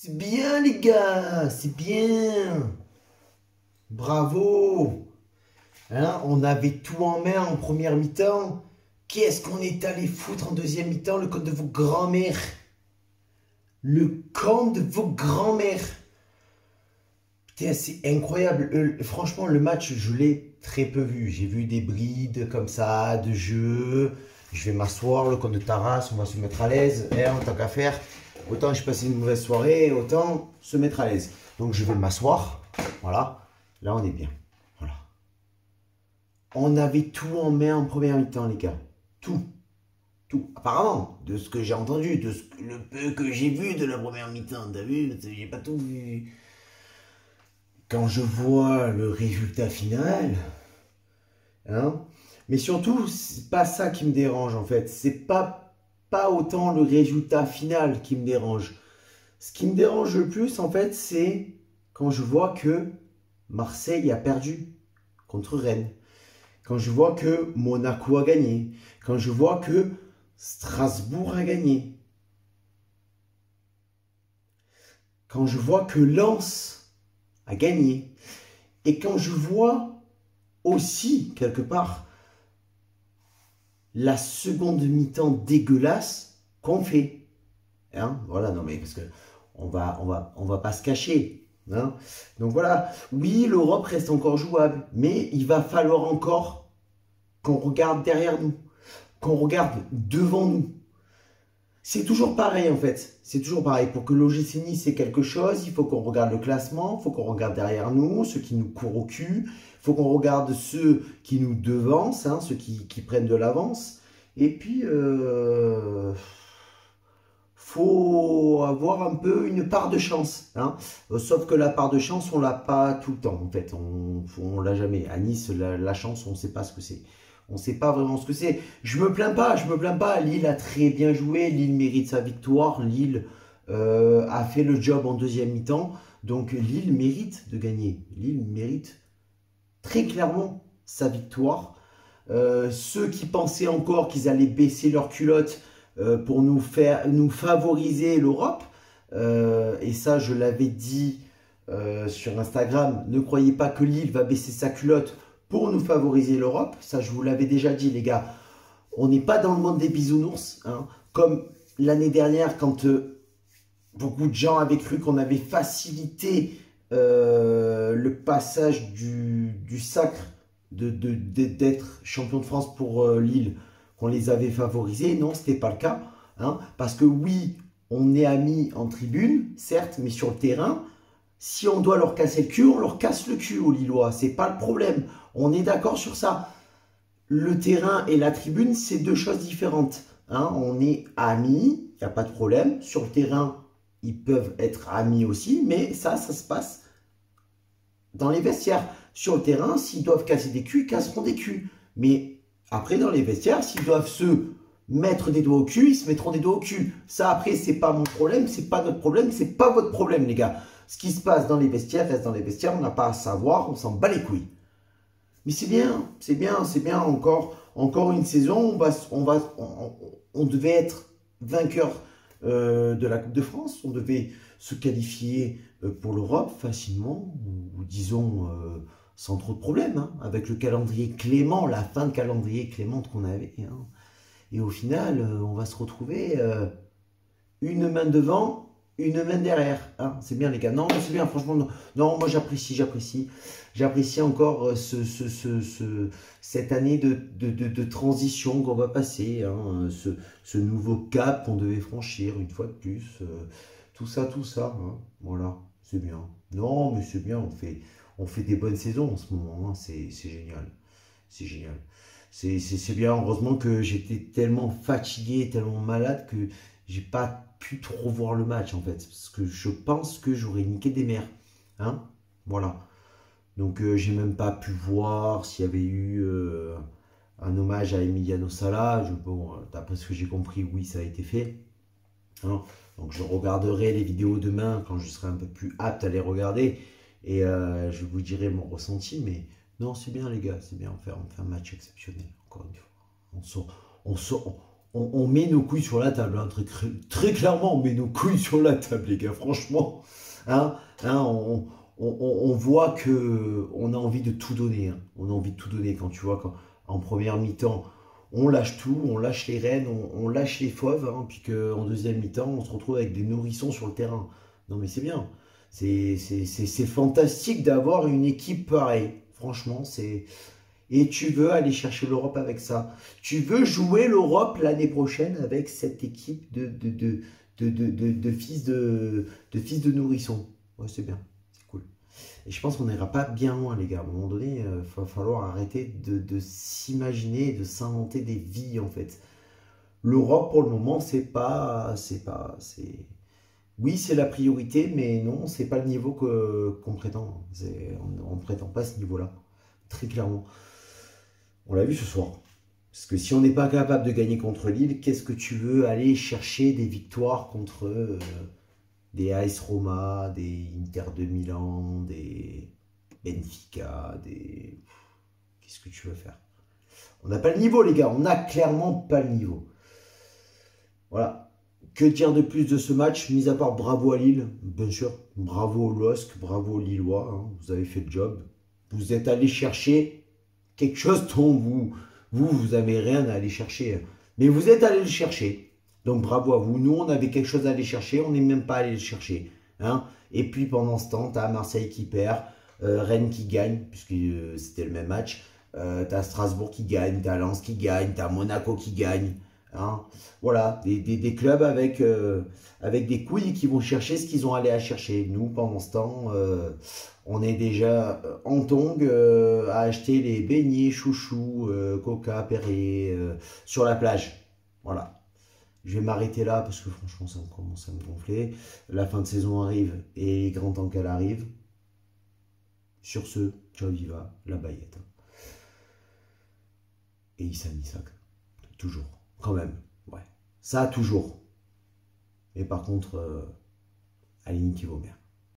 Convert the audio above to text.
C'est bien les gars, c'est bien. Bravo. Hein, on avait tout en main en première mi-temps. Qu'est-ce qu'on est allé foutre en deuxième mi-temps? Le camp de vos grands-mères. Le camp de vos grands-mères. Putain, c'est incroyable. Franchement, le match, je l'ai très peu vu. J'ai vu des brides comme ça, de jeu. Je vais m'asseoir, le camp de Taras, on va se mettre à l'aise. Et en tant qu'à faire, autant j'ai passé une mauvaise soirée, autant se mettre à l'aise. Donc je vais m'asseoir. Voilà. Là, on est bien. Voilà. On avait tout en main en première mi-temps, les gars. Tout. Tout. Apparemment, de ce que j'ai entendu, le peu que j'ai vu de la première mi-temps, t'as vu? J'ai pas tout vu. Quand je vois le résultat final, hein, mais surtout, c'est pas ça qui me dérange en fait. C'est pas autant le résultat final qui me dérange. Ce qui me dérange le plus en fait, c'est quand je vois que Marseille a perdu contre Rennes. Quand je vois que Monaco a gagné. Quand je vois que Strasbourg a gagné. Quand je vois que Lens a gagné. Et quand je vois aussi, quelque part, la seconde mi-temps dégueulasse qu'on fait. Hein, voilà, non mais parce que on va pas se cacher. Hein. Donc voilà, oui, l'Europe reste encore jouable, mais il va falloir encore qu'on regarde derrière nous, qu'on regarde devant nous. C'est toujours pareil en fait, c'est toujours pareil. Pour que l'OGC Nice c'est quelque chose, il faut qu'on regarde le classement, il faut qu'on regarde derrière nous, ceux qui nous courent au cul, il faut qu'on regarde ceux qui nous devancent, hein, ceux qui prennent de l'avance. Et puis, faut avoir un peu une part de chance. Hein. Sauf que la part de chance, on l'a pas tout le temps en fait, on l'a jamais. À Nice, la chance, on ne sait pas ce que c'est. On ne sait pas vraiment ce que c'est. Je me plains pas, je me plains pas. Lille a très bien joué, Lille mérite sa victoire, Lille a fait le job en deuxième mi-temps. Donc Lille mérite de gagner. Lille mérite très clairement sa victoire. Ceux qui pensaient encore qu'ils allaient baisser leur culotte pour nous favoriser l'Europe, et ça je l'avais dit sur Instagram, ne croyez pas que Lille va baisser sa culotte pour nous favoriser l'Europe. Ça, je vous l'avais déjà dit, les gars. On n'est pas dans le monde des bisounours. Hein. Comme l'année dernière, quand beaucoup de gens avaient cru qu'on avait facilité le passage du sacre d'être champion de France pour Lille, qu'on les avait favorisés. Non, ce n'était pas le cas. Hein. Parce que oui, on est amis en tribune, certes, mais sur le terrain, si on doit leur casser le cul, on leur casse le cul aux Lillois. C'est pas le problème. On est d'accord sur ça. Le terrain et la tribune, c'est deux choses différentes. Hein, on est amis, il n'y a pas de problème. Sur le terrain, ils peuvent être amis aussi, mais ça se passe dans les vestiaires. Sur le terrain, s'ils doivent casser des culs, ils casseront des culs. Mais après, dans les vestiaires, s'ils doivent se mettre des doigts au cul, ils se mettront des doigts au cul. Ça, après, c'est pas mon problème, c'est pas notre problème, c'est pas votre problème, les gars. Ce qui se passe dans les vestiaires reste dans les vestiaires, on n'a pas à savoir, on s'en bat les couilles. Mais c'est bien, c'est bien, c'est bien. Encore une saison, on devait être vainqueur de la Coupe de France, on devait se qualifier pour l'Europe facilement, ou disons sans trop de problèmes, hein, avec le calendrier clément, la fin de calendrier clémente qu'on avait. Hein. Et au final, on va se retrouver une main devant, une main derrière. Hein. C'est bien les gars. Non, c'est bien, franchement. Non, non moi j'apprécie. J'apprécie encore cette année de transition qu'on va passer. Hein. Ce nouveau cap qu'on devait franchir une fois de plus. Tout ça. Hein. Voilà, c'est bien. Non, mais c'est bien, on fait des bonnes saisons en ce moment. Hein. C'est génial. C'est génial. C'est bien, heureusement que j'étais tellement fatigué, tellement malade que j'ai pas pu trop voir le match en fait. Parce que je pense que j'aurais niqué des mères. Hein, voilà. Donc j'ai même pas pu voir s'il y avait eu un hommage à Emiliano Sala. Bon, d'après ce que j'ai compris, oui, ça a été fait. Hein. Donc je regarderai les vidéos demain quand je serai un peu plus apte à les regarder. Et je vous dirai mon ressenti. Mais non, c'est bien les gars, c'est bien. On fait un match exceptionnel, encore une fois. On sort, on met nos couilles sur la table, hein, très clairement, on met nos couilles sur la table, les gars, franchement. Hein, hein, on voit que on a envie de tout donner. Hein. On a envie de tout donner quand tu vois, en première mi-temps, on lâche tout, on lâche les rênes, on lâche les fauves, hein, puis qu'en deuxième mi-temps, on se retrouve avec des nourrissons sur le terrain. Non mais c'est bien. C'est fantastique d'avoir une équipe pareille. Franchement, c'est... Et tu veux aller chercher l'Europe avec ça. Tu veux jouer l'Europe l'année prochaine avec cette équipe de fils de nourrissons. Ouais, c'est bien. C'est cool. Et je pense qu'on n'ira pas bien loin, les gars. À un moment donné, il va falloir arrêter de s'imaginer, de s'inventer des vies, en fait. L'Europe, pour le moment, c'est... Oui, c'est la priorité, mais non, c'est pas le niveau qu'on prétend. On ne prétend pas ce niveau-là. Très clairement. On l'a vu ce soir. Parce que si on n'est pas capable de gagner contre Lille, qu'est-ce que tu veux aller chercher des victoires contre des AS Roma, des Inter de Milan, des Benfica, des... Qu'est-ce que tu veux faire? On n'a pas le niveau, les gars. On n'a clairement pas le niveau. Voilà. Que dire de plus de ce match, mis à part bravo à Lille, bien sûr. Bravo au LOSC, bravo aux Lillois. Hein, vous avez fait le job. Vous êtes allé chercher quelque chose dont vous avez rien à aller chercher. Mais vous êtes allé le chercher. Donc bravo à vous. Nous, on avait quelque chose à aller chercher. On n'est même pas allé le chercher. Hein. Et puis pendant ce temps, tu as Marseille qui perd, Rennes qui gagne, puisque c'était le même match. Tu as Strasbourg qui gagne, tu as Lens qui gagne, tu as Monaco qui gagne. Hein. Voilà, des clubs avec des couilles qui vont chercher ce qu'ils ont allé à chercher. Nous, pendant ce temps, on est déjà en tongue à acheter les beignets, chouchous, coca, Perrier sur la plage. Voilà. Je vais m'arrêter là parce que franchement, ça commence à me gonfler. La fin de saison arrive et il est grand temps qu'elle arrive. Sur ce, ciao viva, la baillette. Et Issa Misak, toujours. Quand même, ouais. Ça, toujours. Mais par contre, Aline qui vaut merde.